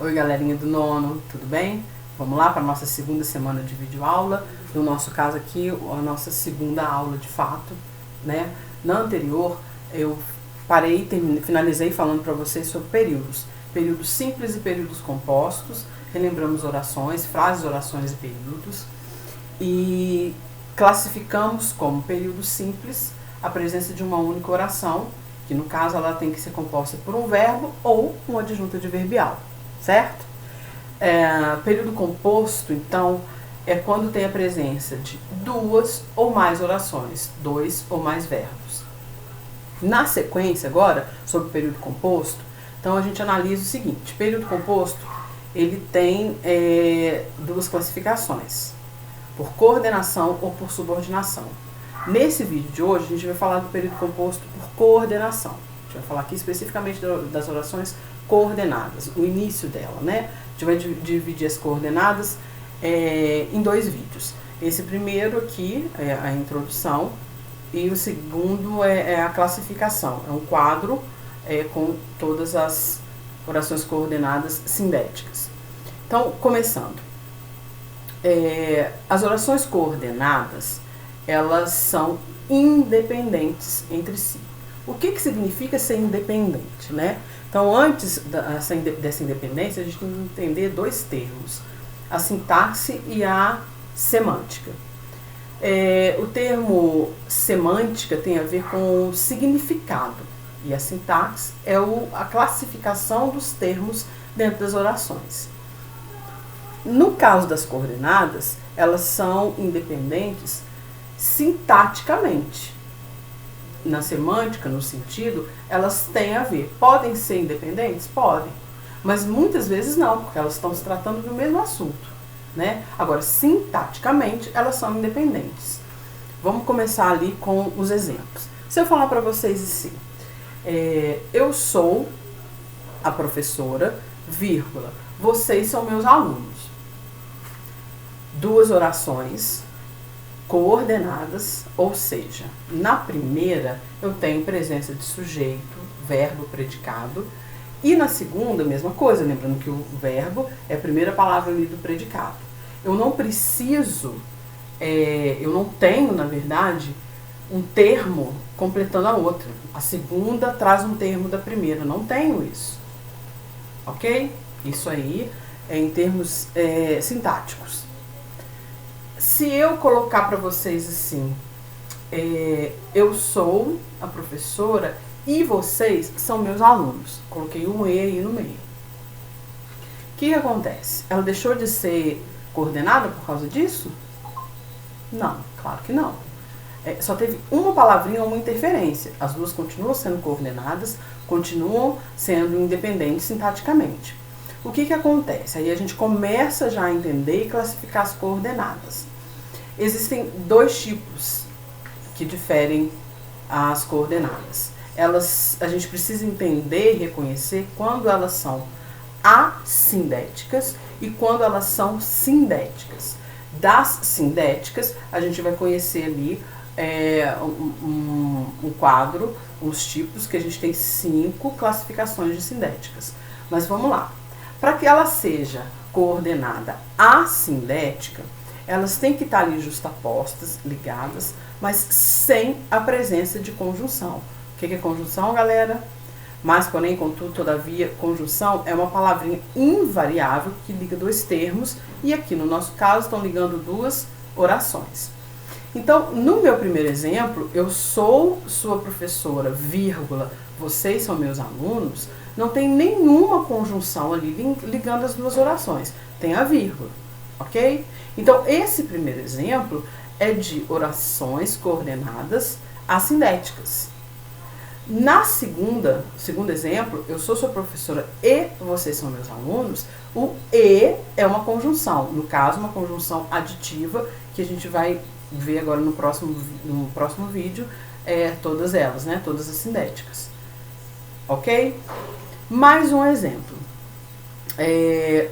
Oi, galerinha do nono, tudo bem? Vamos lá para a nossa segunda semana de videoaula. No nosso caso aqui, a nossa segunda aula de fato, né? Na anterior, eu finalizei falando para vocês sobre períodos. Períodos simples e períodos compostos. Relembramos orações, frases, orações e períodos. E classificamos como período simples a presença de uma única oração, que no caso ela tem que ser composta por um verbo ou uma adjunta adverbial, certo? Período composto, então, é quando tem a presença de duas ou mais orações, dois ou mais verbos. Na sequência agora, sobre o período composto, então a gente analisa o seguinte: período composto, ele tem duas classificações, por coordenação ou por subordinação. Nesse vídeo de hoje, a gente vai falar do período composto por coordenação. A gente vai falar aqui especificamente das orações coordenadas, o início dela, né? A gente vai dividir as coordenadas em dois vídeos. Esse primeiro aqui é a introdução e o segundo é a classificação. É um quadro com todas as orações coordenadas sindéticas. Então, começando. As orações coordenadas, elas são independentes entre si. O que significa ser independente, né? Então, antes dessa independência, a gente tem que entender dois termos: a sintaxe e a semântica. O termo semântica tem a ver com significado, e a sintaxe é a classificação dos termos dentro das orações. No caso das coordenadas, elas são independentes sintaticamente. Na semântica, no sentido, elas têm a ver. Podem ser independentes? Podem. Mas muitas vezes não, porque elas estão se tratando do mesmo assunto, né? Agora, sintaticamente, elas são independentes. Vamos começar ali com os exemplos. Se eu falar para vocês assim, eu sou a professora, vírgula, vocês são meus alunos. Duas orações coordenadas, ou seja, na primeira eu tenho presença de sujeito, verbo, predicado, e na segunda, mesma coisa, lembrando que o verbo é a primeira palavra ali do predicado. Eu não preciso, eu não tenho, na verdade, um termo completando a outra. A segunda traz um termo da primeira, não tenho isso. Ok? Isso aí é em termos sintáticos. Se eu colocar para vocês assim, eu sou a professora e vocês são meus alunos. Coloquei um E aí no meio. O que acontece? Ela deixou de ser coordenada por causa disso? Não, claro que não. Só teve uma palavrinha, uma interferência. As duas continuam sendo coordenadas, continuam sendo independentes sintaticamente. O que acontece? Aí a gente começa já a entender e classificar as coordenadas. Existem dois tipos que diferem as coordenadas. A gente precisa entender e reconhecer quando elas são assindéticas e quando elas são sindéticas. Das sindéticas, a gente vai conhecer ali um quadro, os tipos, que a gente tem 5 classificações de sindéticas. Mas vamos lá. Para que ela seja coordenada assindética, elas têm que estar ali justapostas, ligadas, mas sem a presença de conjunção. O que é conjunção, galera? Mas, porém, contudo, todavia, conjunção é uma palavrinha invariável que liga dois termos, e aqui no nosso caso estão ligando duas orações. Então, no meu primeiro exemplo, eu sou sua professora, vírgula, vocês são meus alunos, não tem nenhuma conjunção ali ligando as duas orações, tem a vírgula, ok? Então, esse primeiro exemplo é de orações coordenadas assindéticas. Na segundo exemplo, eu sou sua professora e vocês são meus alunos, o E é uma conjunção, no caso, uma conjunção aditiva, que a gente vai ver agora no próximo vídeo, todas elas, né? Todas as sindéticas. Ok? Mais um exemplo.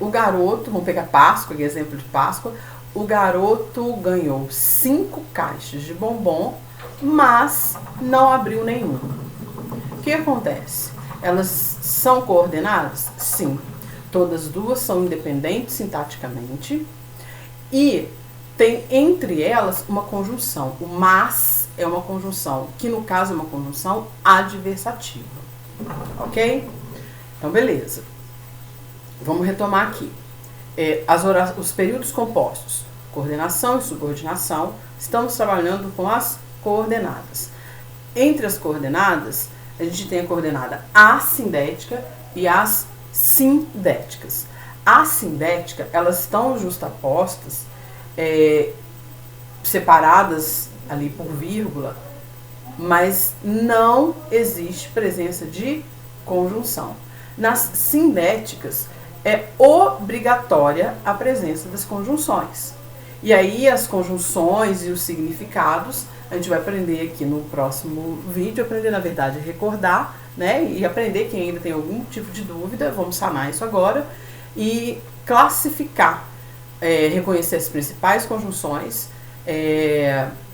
O garoto, vamos pegar Páscoa, que é exemplo de Páscoa. O garoto ganhou 5 caixas de bombom, mas não abriu nenhuma. O que acontece? Elas são coordenadas? Sim. Todas duas são independentes sintaticamente e tem entre elas uma conjunção. O mas é uma conjunção, que no caso é uma conjunção adversativa. Ok? Então, beleza. Vamos retomar aqui. Os períodos compostos, coordenação e subordinação, estamos trabalhando com as coordenadas. Entre as coordenadas, a gente tem a coordenada assindética e as sindéticas. A sindética, elas estão justapostas, separadas ali por vírgula, mas não existe presença de conjunção. Nas sindéticas, é obrigatória a presença das conjunções. E aí as conjunções e os significados, a gente vai aprender aqui no próximo vídeo, aprender na verdade a recordar, né? E aprender, quem ainda tem algum tipo de dúvida, vamos sanar isso agora, e classificar, reconhecer as principais conjunções,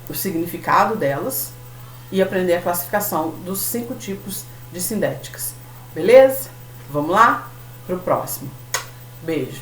o significado delas, e aprender a classificação dos 5 tipos de sindéticas. Beleza? Vamos lá? Pro próximo. Beijo.